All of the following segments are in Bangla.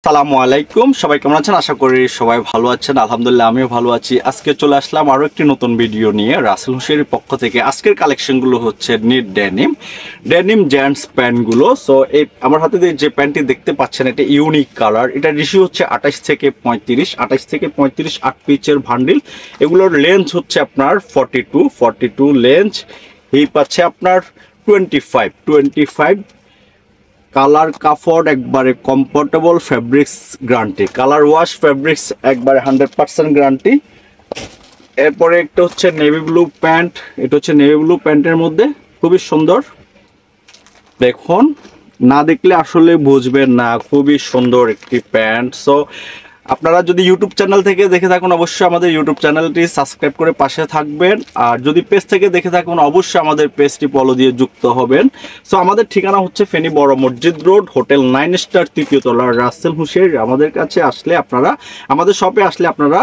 আসসালামু আলাইকুম, সবাই কেমন আছেন? আশা করি সবাই ভালো আছেন। আলহামদুলিল্লাহ আমিও ভালো আছি। আজকে চলে আসলাম আরও একটি নতুন ভিডিও নিয়ে রাসেল হোসেনের পক্ষ থেকে। আজকের কালেকশনগুলো হচ্ছে নিট ডেনিম জেন্টস প্যান্টগুলো। সো এই আমার হাতে যে প্যান্টটি দেখতে পাচ্ছেন এটা ইউনিক কালার। এটা রেশিও হচ্ছে 28 থেকে 35 8 পিচের ভান্ডিল। এগুলোর লেন্থ হচ্ছে আপনার 42 লেন্থ। হিপ আছে আপনার 25 কালার কাপড় একবারে comfortable, fabrics guarantee, colour wash fabrics একবারে 100% গ্যারান্টি। এরপরে একটা হচ্ছে নেভি ব্লু প্যান্ট। এটা হচ্ছে নেভি ব্লু প্যান্টের মধ্যে খুবই সুন্দর, দেখুন না দেখলে আসলে বুঝবেন না, খুবই সুন্দর একটি প্যান্ট। সো আপনারা যদি ইউটিউব চ্যানেল থেকে দেখে থাকুন অবশ্যই আমাদের ইউটিউব চ্যানেলটি সাবস্ক্রাইব করে পাশে থাকবেন, আর যদি পেজ থেকে দেখে থাকুন অবশ্যই আমাদের পেজটি ফলো দিয়ে যুক্ত হবেন। সো আমাদের ঠিকানা হচ্ছে ফেনী বড় মসজিদ রোড, হোটেল 9 স্টার, তৃতীয় তলা, রাসেল হোসেন। আমাদের কাছে আসলে আপনারা, আমাদের শপে আসলে আপনারা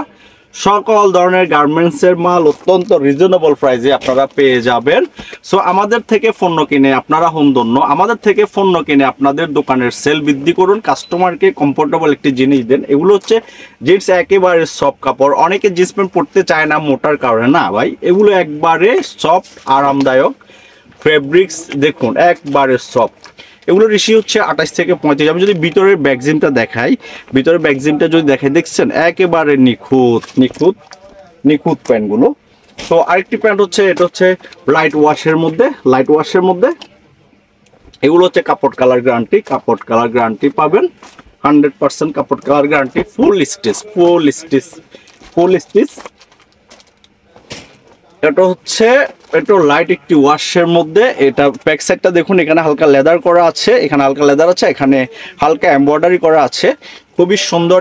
সকল ধরনের গার্মেন্টসের মাল অত্যন্ত রিজনেবল প্রাইসে আপনারা পেয়ে যাবেন। সো আমাদের থেকে পণ্য কিনে আপনারা হন ধন্য। আমাদের থেকে পণ্য কিনে আপনাদের দোকানের সেল বৃদ্ধি করুন, কাস্টমারকে কমফোর্টেবল একটি জিনিস দেন। এগুলো হচ্ছে জিন্স একেবারে সফট কাপড়। অনেকে জিন্স প্যান্ট পরতে চায় না মোটার কারণে, না ভাই, এগুলো একবারে সফট আরামদায়ক ফেব্রিক্স, দেখুন একবারে সফট। এগুলো রেশি হচ্ছে 28 থেকে 35। আমি যদি ভিতরের ব্যাকজিমটা দেখাই, ভিতরের ব্যাকজিমটা যদি দেখাই, দেখছেন একেবারে নিখুঁত প্যান্টগুলো। তো আরেকটি প্যান্ট হচ্ছে, এটা হচ্ছে লাইট ওয়াশের মধ্যে এগুলো হচ্ছে কাপড় কালার গ্যারান্টি পাবেন 100% কাপড় কালার গ্যারান্টি, ফুল স্টিচ। এটা হচ্ছে একটু লাইট একটি ওয়াশের মধ্যে। এটা ব্যাক সাইডটা দেখুন, এখানে হালকা লেদার করা আছে, এখানে হালকা এমব্রয়ডারি করা আছে, খুবই সুন্দর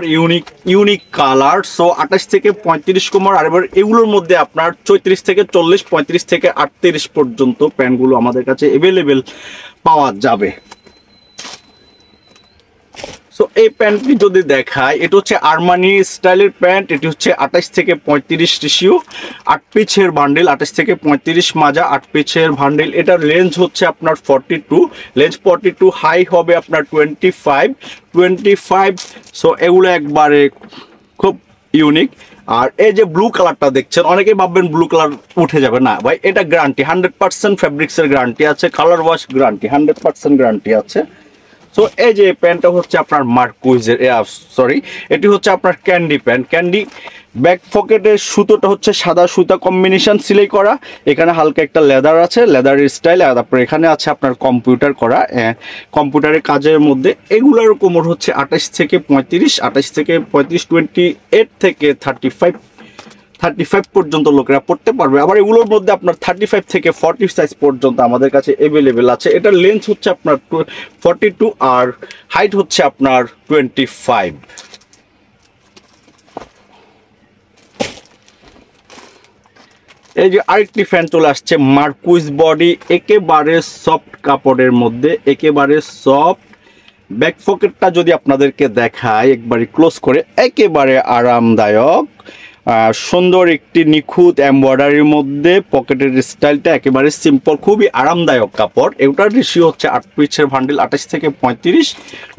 ইউনিক কালার। সো 28 থেকে 35 কোমর। আর এবার এগুলোর মধ্যে আপনার 34 থেকে 40, 35 থেকে 38 পর্যন্ত প্যান্টগুলো আমাদের কাছে অ্যাভেলেবেল পাওয়া যাবে। সো এই প্যান্টটি যদি দেখায়, এটা হচ্ছে আরমানি স্টাইলের প্যান্ট। এটি হচ্ছে 28 থেকে 35 রেশিও, 8 পিচের বান্ডিল, 28 থেকে 35 মাজা 8 পিচের বান্ডিল। এটার লেন্থ হচ্ছে আপনার 42, হাই হবে আপনার 25। সো এগুলো একবারে খুব ইউনিক। আর এই যে ব্লু কালারটা দেখছেন, অনেকেই ভাববেন ব্লু কালার উঠে যাবে, না ভাই, এটা গ্যারান্টি 100% ফেব্রিক্সের গ্যারান্টি আছে, কালার ওয়াশ গ্যারান্টি 100% গ্যারান্টি আছে। সো এই যে প্যান্টটা হচ্ছে আপনার মার্কুইজের, এটি হচ্ছে আপনার ক্যান্ডি প্যান্ট। ক্যান্ডি ব্যাক পকেটের সুতোটা হচ্ছে সাদা সুতা কম্বিনেশন সিলাই করা, এখানে হালকা একটা লেদার আছে, লেদারের স্টাইল। আর তারপরে এখানে আছে আপনার কম্পিউটার করা, কম্পিউটারের কাজের মধ্যে। এগুলোর কোমর হচ্ছে 28 থেকে 35, 28 থেকে 35 পর্যন্ত লোকেরা পড়তে পারবে। আবার এগুলোর মধ্যে আপনার 35 থেকে 40 সাইজ পর্যন্ত আমাদের কাছে অ্যাভেলেবেল আছে। এটার লেন্থ হচ্ছে আপনার 42 আর হাইট হচ্ছে আপনার 25। এই যে আরেকটি ফ্যান চলে আসছে, মার্কুইজ বডি, একেবারে সফট কাপড়ের মধ্যে, একেবারে সফট। ব্যাক পকেটটা যদি আপনাদেরকে দেখায় একবারে ক্লোজ করে, একেবারে আরামদায়ক, সুন্দর একটি নিখুঁত এমব্রয়ডারির মধ্যে পকেটের স্টাইলটা একেবারে সিম্পল, খুবই আরামদায়ক কাপড়। এটার রেশিও হচ্ছে 8 পিচের বান্ডিল, 28 থেকে 35,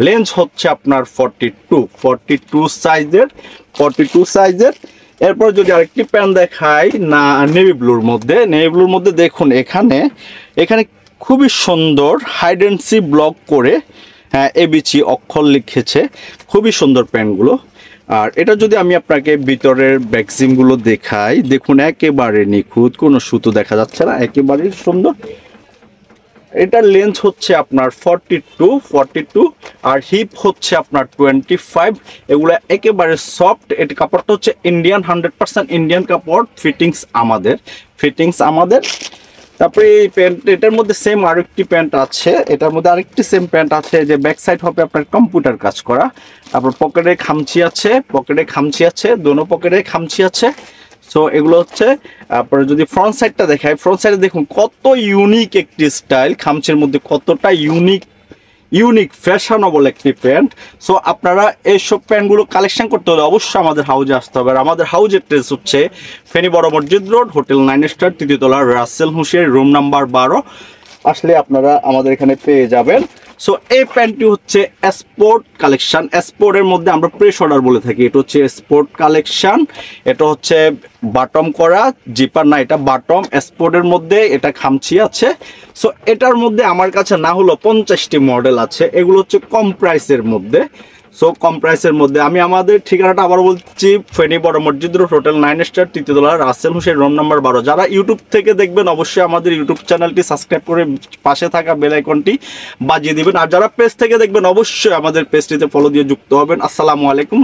লেন্থ হচ্ছে আপনার 42 সাইজের। এরপর যদি আরেকটি প্যান্ট দেখাই না, নেভি ব্লুর মধ্যে দেখুন, এখানে খুবই সুন্দর হাইডেন্সি ব্লক করে এবিসি অক্ষর লিখেছে, খুবই সুন্দর প্যান্টগুলো। আর এটা যদি আমি আপনাকে ভিতরের ব্যাকজিমগুলো দেখাই, দেখুন একেবারে নিখুঁত, কোনো সুতো দেখা যাচ্ছে না, একেবারে সুন্দর। এটার লেন্থ হচ্ছে আপনার 42 আর হিপ হচ্ছে আপনার 25। এগুলো একেবারে সফট। এটা কাপড়টা হচ্ছে ইন্ডিয়ান, 100% ইন্ডিয়ান কাপড়, ফিটিংস আমাদের। তারপরে এই প্যান্ট, এটার মধ্যে সেম আরেকটি প্যান্ট আছে, এটার মধ্যে আরেকটি সেম প্যান্ট আছে, যে ব্যাক সাইড হবে আপনার কম্পিউটার কাজ করা। তারপর পকেটে খামচি আছে, দোনো পকেটে খামচি আছে। সো এগুলো হচ্ছে, তারপরে যদি ফ্রন্ট সাইডটা দেখায়, ফ্রন্ট সাইডে দেখুন কত ইউনিক একটি স্টাইল, খামচির মধ্যে কতটা ইউনিক ফ্যাশনেবল একটি প্যান্ট। সো আপনারা এইসব প্যান্টগুলো কালেকশন করতে হলে অবশ্যই আমাদের হাউজে আসতে হবে। আর আমাদের হাউজের অ্যাড্রেস হচ্ছে ফেনী বড় মসজিদ রোড, হোটেল 9 স্টার, তৃতীয় তলা, রাসেল হোসেন, রুম নাম্বার 12। আসলে আপনারা আমাদের এখানে পেয়ে যাবেন। সো এই প্যান্টটি হচ্ছে স্পোর্ট কালেকশন, স্পোর্টের মধ্যে আমরা প্রেস অর্ডার বলে থাকি। এটা হচ্ছে স্পোর্ট কালেকশন, এটা হচ্ছে বাটম করা, জিপার না, এটা বাটম। স্পোর্টের মধ্যে এটা খামচি আছে। সো এটার মধ্যে আমার কাছে না হলো 50টি মডেল আছে, এগুলো হচ্ছে কম প্রাইসের মধ্যে। সো কম প্রাইসের মধ্যে আমি আমাদের ঠিকানাটা আবার বলছি, ফেনী বড় মসজিদ রোড, হোটেল 9 স্টার, তৃতীয় তলা, রাসেল হোসেন, রুম নাম্বার 12। যারা ইউটিউব থেকে দেখবেন অবশ্যই আমাদের ইউটিউব চ্যানেলটি সাবস্ক্রাইব করে পাশে থাকা বেল আইকনটি বাজিয়ে দিবেন। আর যারা পেজ থেকে দেখবেন অবশ্যই আমাদের পেজটিতে ফলো দিয়ে যুক্ত হবেন। আসসালামু আলাইকুম।